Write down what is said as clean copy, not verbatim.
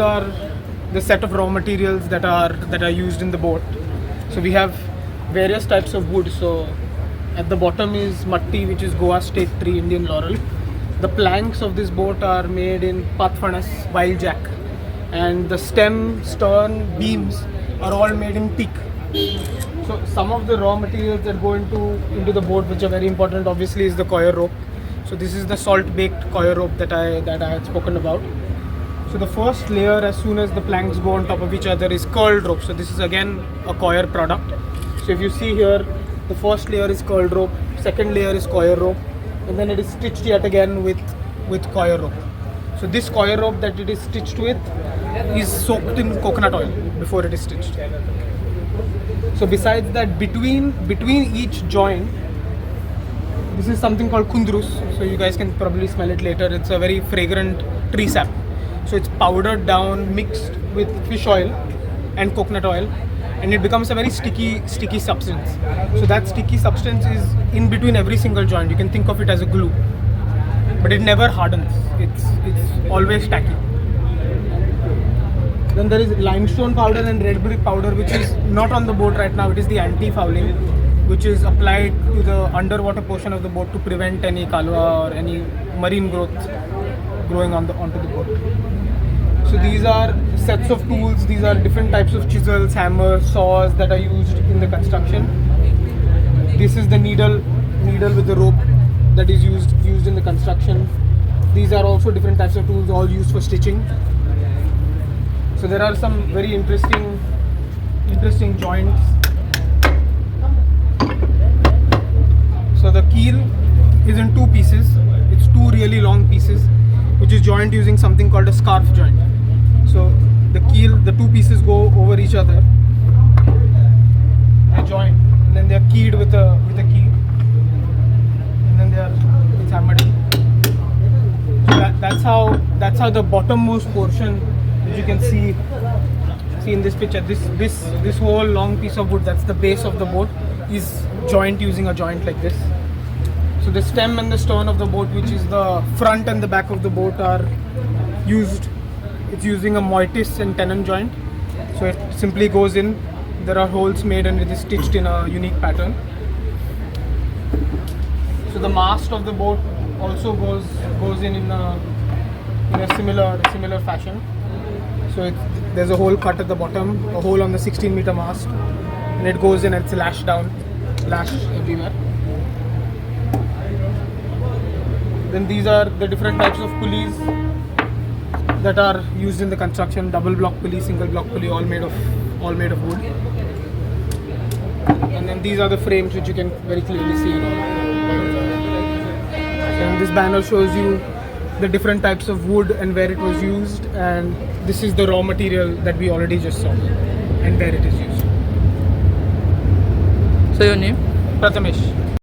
these are the set of raw materials that are used in the boat. So we have various types of wood. So at the bottom is matti, which is Goa state tree, Indian laurel. The planks of this boat are made in patfanas, wild jack, and the stem, stern, beams are all made in teak. So some of the raw materials that go into the boat, which are very important, obviously, is the coir rope. So this is the salt-baked coir rope that I had spoken about. So the first layer, as soon as the planks go on top of each other, is curled rope. So this is again a coir product. So if you see here, the first layer is curled rope, second layer is coir rope, and then it is stitched yet again with coir rope. So this coir rope that it is stitched with is soaked in coconut oil before it is stitched. So besides that, between each joint, this is something called kundrus. So you guys can probably smell it later. It's a very fragrant tree sap. So it's powdered down, mixed with fish oil and coconut oil, and it becomes a very sticky substance. So that sticky substance is in between every single joint. You can think of it as a glue, but it never hardens. It's always tacky. Then there is limestone powder and red brick powder, which is not on the boat right now. It is the anti-fouling, which is applied to the underwater portion of the boat to prevent any kalwa or any marine growth growing onto the boat. So these are sets of tools. These are different types of chisels, hammers, saws that are used in the construction. This is the needle with the rope that is used in the construction. These are also different types of tools, all used for stitching. So there are some very interesting joints. So the keel is in two pieces. It's two really long pieces, which is joined using something called a scarf joint. So the keel, the two pieces go over each other. They join, and then they are keyed with a key, and then it's hammered in. So that's how the bottommost portion, which you can see in this picture, this whole long piece of wood, that's the base of the boat, is joined using a joint like this. So the stem and the stern of the boat, which is the front and the back of the boat, are used. It's using a mortise and tenon joint. So it simply goes in. There are holes made and it is stitched in a unique pattern. So the mast of the boat also goes in a similar fashion. So there's a hole cut at the bottom, a hole on the 16-meter mast, and it goes in and it's lashed everywhere. Then these are the different types of pulleys that are used in the construction: double block pulley, single block pulley, all made of wood. And then these are the frames, which you can very clearly see. And this banner shows you the different types of wood and where it was used, and this is the raw material that we already just saw and where it is used. So your name? Prathamesh.